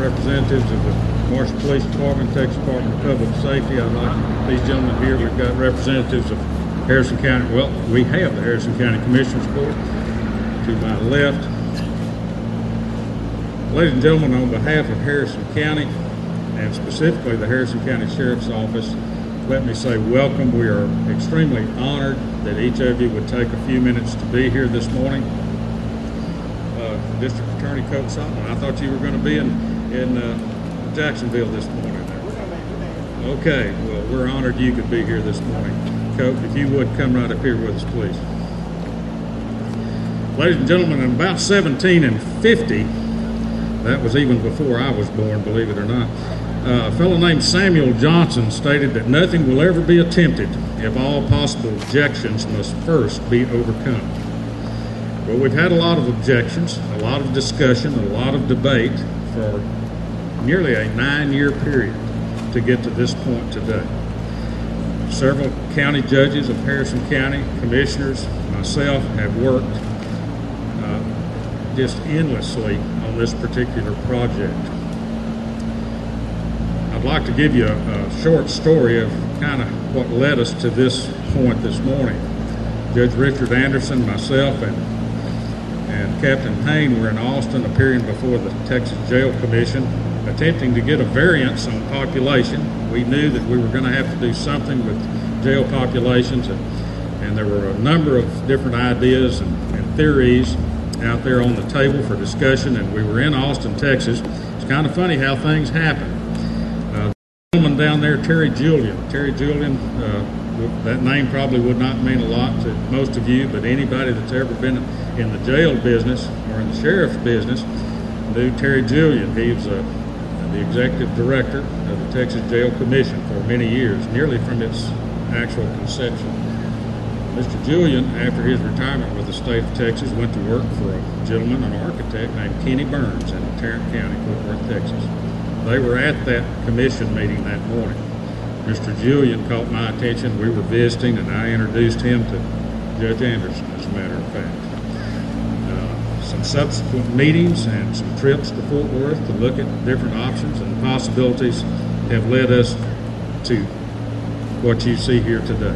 representatives of the Marshall Police Department, Texas Department of Public Safety. I'd like these gentlemen here. We've got representatives of Harrison County. Well, we have the Harrison County Commissioners Court to my left. Ladies and gentlemen, on behalf of Harrison County and specifically the Harrison County Sheriff's Office, let me say welcome. We are extremely honored that each of you would take a few minutes to be here this morning. District Attorney Coach Solomon, I thought you were going to be in Jacksonville this morning. Okay, well, we're honored you could be here this morning. Coach, if you would come right up here with us, please. Ladies and gentlemen, in about 1750, that was even before I was born, believe it or not, a fellow named Samuel Johnson stated that nothing will ever be attempted if all possible objections must first be overcome. Well, we've had a lot of objections, a lot of discussion, a lot of debate for nearly a 9-year period to get to this point today. Several county judges of Harrison County, commissioners, myself have worked just endlessly on this particular project. I'd like to give you a short story of kind of what led us to this point this morning. Judge Richard Anderson, myself, and Captain Payne were in Austin appearing before the Texas Jail Commission, attempting to get a variance on population. We knew that we were going to have to do something with jail populations, and there were a number of different ideas and theories out there on the table for discussion, and we were in Austin, Texas. It's kind of funny how things happen. The gentleman down there, Terry Julian, that name probably would not mean a lot to most of you, but anybody that's ever been in the jail business or in the sheriff's business knew Terry Julian. He was the executive director of the Texas Jail Commission for many years, nearly from its actual conception. Mr. Julian, after his retirement with the state of Texas, went to work for a gentleman, an architect named Kenny Burns in Tarrant County, Fort Worth, Texas. They were at that commission meeting that morning. Mr. Julian caught my attention. We were visiting, and I introduced him to Judge Anderson, as a matter of fact. Some subsequent meetings and some trips to Fort Worth to look at different options and possibilities have led us to what you see here today.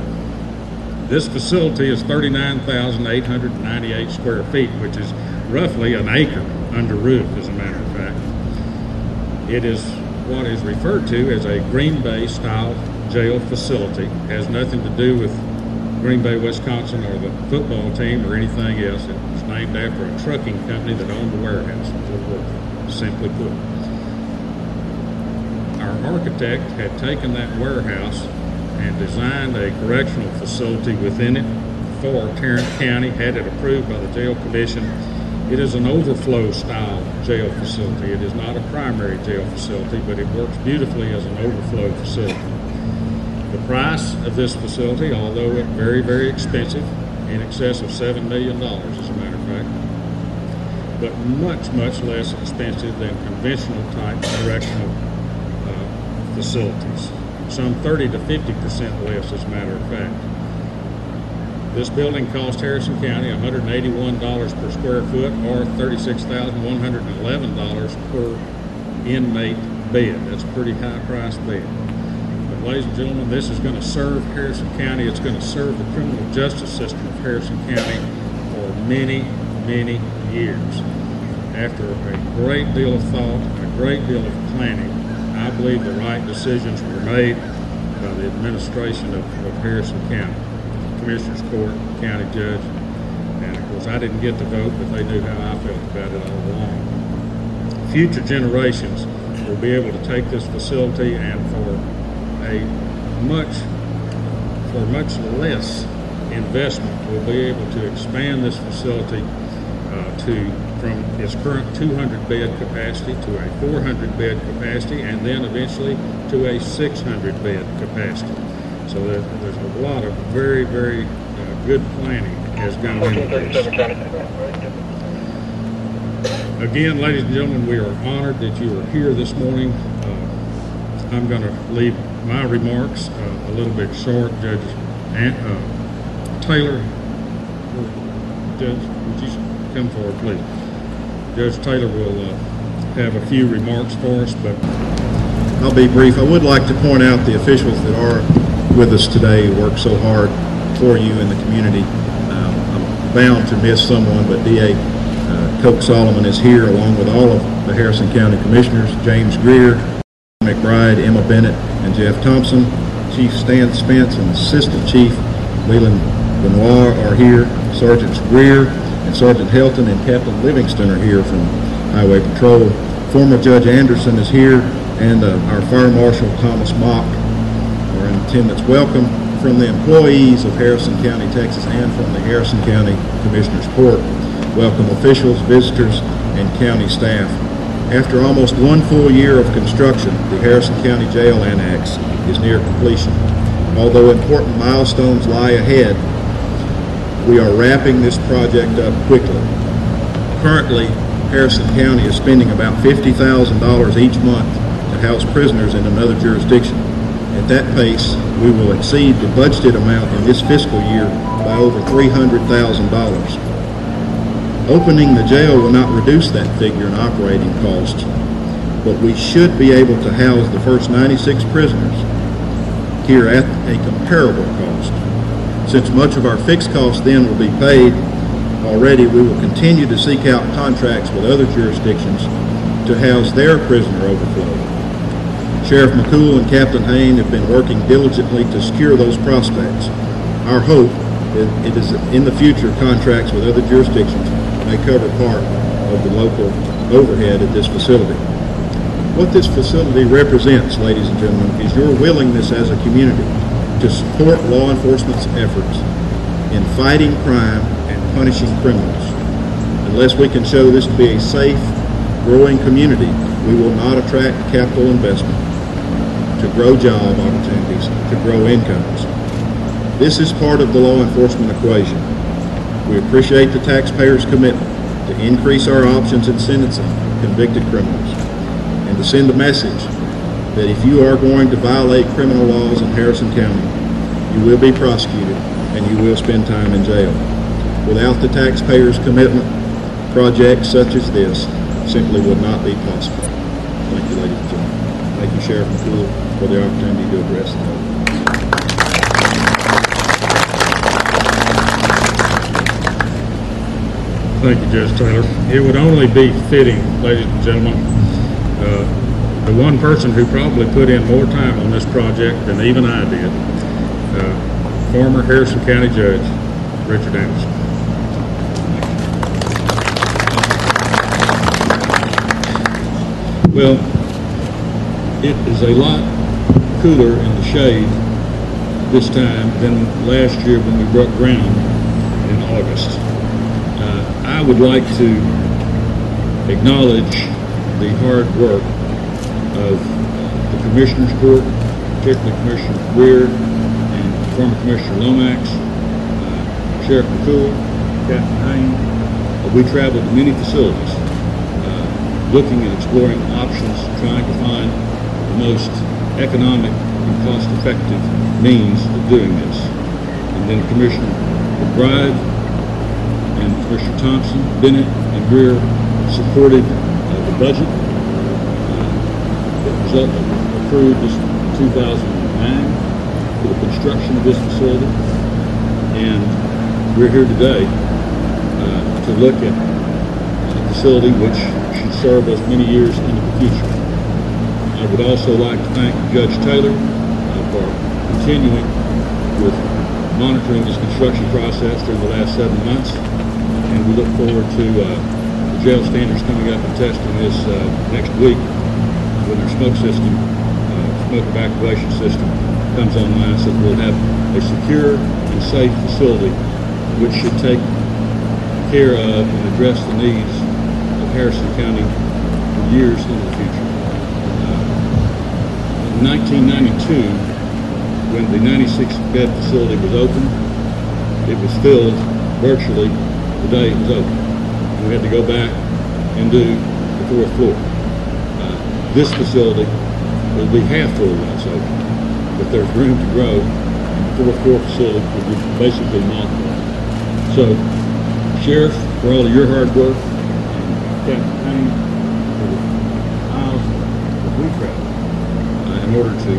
This facility is 39,898 square feet, which is roughly an acre under roof, as a matter of fact. It is what is referred to as a Green Bay style jail facility. It has nothing to do with Green Bay, Wisconsin, or the football team or anything else. It was named after a trucking company that owned the warehouse in Fort Worth, simply put. Our architect had taken that warehouse and designed a correctional facility within it for Tarrant County, had it approved by the Jail Commission. It is an overflow style jail facility. It is not a primary jail facility, but it works beautifully as an overflow facility. The price of this facility, although it's very, very expensive, in excess of $7 million, as a matter of fact, but much, much less expensive than conventional type correctional facilities. Some 30 to 50% less, as a matter of fact. This building cost Harrison County $181 per square foot, or $36,111 per inmate bed. That's a pretty high price bed. But ladies and gentlemen, this is going to serve Harrison County. It's going to serve the criminal justice system of Harrison County for many, many years. After a great deal of thought and a great deal of planning, I believe the right decisions were made by the administration of Harrison County, Commissioners Court, County Judge, and of course I didn't get to vote, but they knew how I felt about it all along. Future generations will be able to take this facility and for much less investment, we'll be able to expand this facility from its current 200-bed capacity to a 400-bed capacity, and then eventually to a 600-bed capacity. So there's a lot of very, very good planning has gone into this. Again, ladies and gentlemen, we are honored that you are here this morning. I'm going to leave my remarks a little bit short. Judge Taylor, Judge, would you come forward, please? Judge Taylor will have a few remarks for us, but I'll be brief. I would like to point out the officials that are with us today who work so hard for you in the community. I'm bound to miss someone, but D.A. Coke Solomon is here along with all of the Harrison County Commissioners, James Greer, McBride, Emma Bennett, and Jeff Thompson. Chief Stan Spence and Assistant Chief Leland Benoit are here. Sergeants Greer and Sergeant Helton and Captain Livingston are here from Highway Patrol. Former Judge Anderson is here, and our Fire Marshal Thomas Mock are in attendance. Welcome from the employees of Harrison County, Texas, and from the Harrison County Commissioners Court. Welcome officials, visitors, and county staff. After almost 1 full year of construction, the Harrison County Jail Annex is near completion. Although important milestones lie ahead, we are wrapping this project up quickly. Currently, Harrison County is spending about $50,000 each month to house prisoners in another jurisdiction. At that pace, we will exceed the budgeted amount in this fiscal year by over $300,000. Opening the jail will not reduce that figure in operating costs, but we should be able to house the first 96 prisoners here at a comparable cost. Since much of our fixed costs then will be paid already, we will continue to seek out contracts with other jurisdictions to house their prisoner overflow. Sheriff McCool and Captain Hayne have been working diligently to secure those prospects. Our hope it is in the future contracts with other jurisdictions may cover part of the local overhead at this facility. What this facility represents, ladies and gentlemen, is your willingness as a community to support law enforcement's efforts in fighting crime and punishing criminals. Unless we can show this to be a safe, growing community, we will not attract capital investment to grow job opportunities, to grow incomes. This is part of the law enforcement equation. We appreciate the taxpayers' commitment to increase our options in sentencing convicted criminals and to send a message that if you are going to violate criminal laws in Harrison County, you will be prosecuted and you will spend time in jail. Without the taxpayers' commitment, projects such as this simply would not be possible. Thank you, ladies and gentlemen. Thank you, Sheriff McCool, for the opportunity to address the board. thank you, Judge Taylor. It would only be fitting, ladies and gentlemen, the one person who probably put in more time on this project than even I did, former Harrison County Judge Richard Anderson. Well, it is a lot cooler in the shade this time than last year when we broke ground in August. I would like to acknowledge the hard work of the Commissioners Court, particularly Commissioner Greer and former Commissioner Lomax, Sheriff McCool, Captain Hayne. We traveled to many facilities looking and exploring options, trying to find the most economic and cost-effective means of doing this. And then Commissioner McBride and Commissioner Thompson, Bennett, and Greer supported the budget that was approved in 2009 for the construction of this facility. And we're here today to look at a facility which should serve us many years into the future. I would also like to thank Judge Taylor for continuing with monitoring this construction process during the last 7 months, and we look forward to the jail standards coming up and testing this next week when our smoke evacuation system comes online, so that we'll have a secure and safe facility which should take care of and address the needs of Harrison County for years into the future. In 1992, when the 96-bed facility was opened, it was filled virtually the day it was open. We had to go back and do the 4th floor. This facility will be half full when it's open, but there's room to grow, and the 4th floor facility will be basically mothballed. So, Sheriff, for all of your hard work, and Captain Hayne for the in order to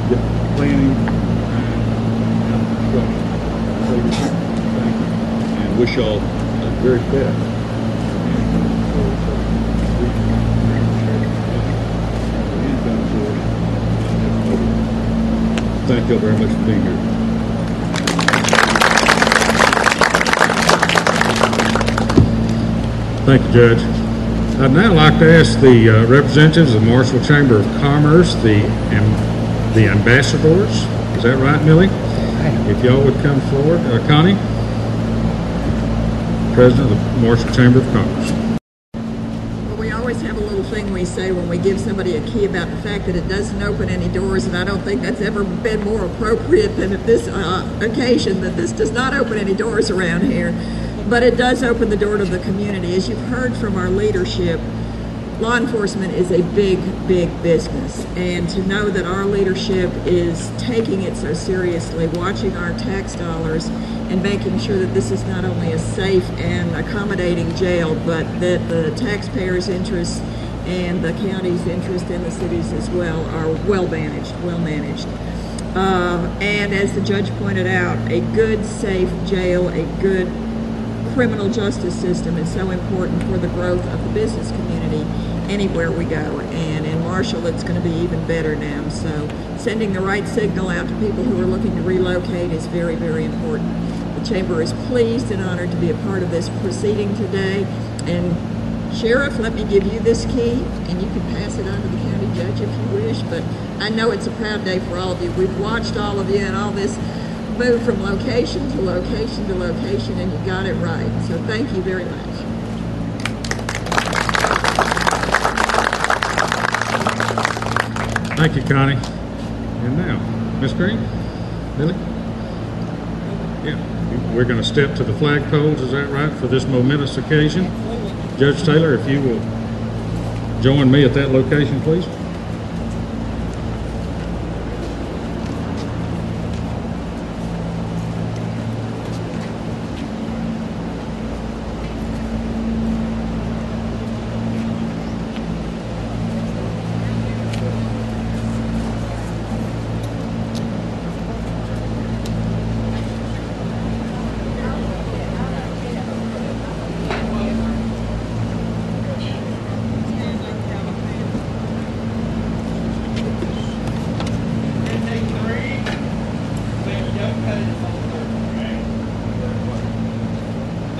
get planning and construction. Thank you, and wish y'all the very best. Thank you very much for being here. Thank you, Judge. I'd now like to ask the representatives of the Marshall Chamber of Commerce, the ambassadors, is that right, Millie? If y'all would come forward. Connie, President of the Marshall Chamber of Commerce. Well, we always have a little thing we say when we give somebody a key about the fact that it doesn't open any doors, and I don't think that's ever been more appropriate than at this occasion, that this does not open any doors around here. But it does open the door to the community. As you've heard from our leadership, law enforcement is a big, big business. And to know that our leadership is taking it so seriously, watching our tax dollars and making sure that this is not only a safe and accommodating jail, but that the taxpayers' interests and the county's interest in the cities as well are well managed. And as the judge pointed out, a good, safe jail, a good criminal justice system is so important for the growth of the business community anywhere we go. And in Marshall, it's going to be even better now. So sending the right signal out to people who are looking to relocate is very, very important. The Chamber is pleased and honored to be a part of this proceeding today. And Sheriff, let me give you this key, and you can pass it on to the county judge if you wish. But I know it's a proud day for all of you. We've watched all of you and all this move from location to location to location, and you got it right. So thank you very much. Thank you, Connie. And now, Ms. Green, Billy? Yeah, we're going to step to the flagpoles, is that right, for this momentous occasion? Judge Taylor, if you will join me at that location, please.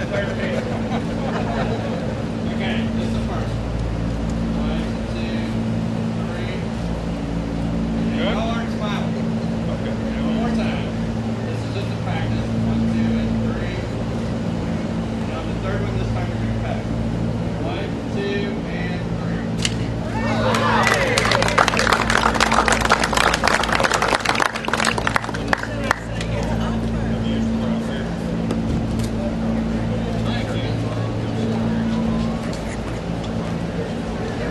Thursday.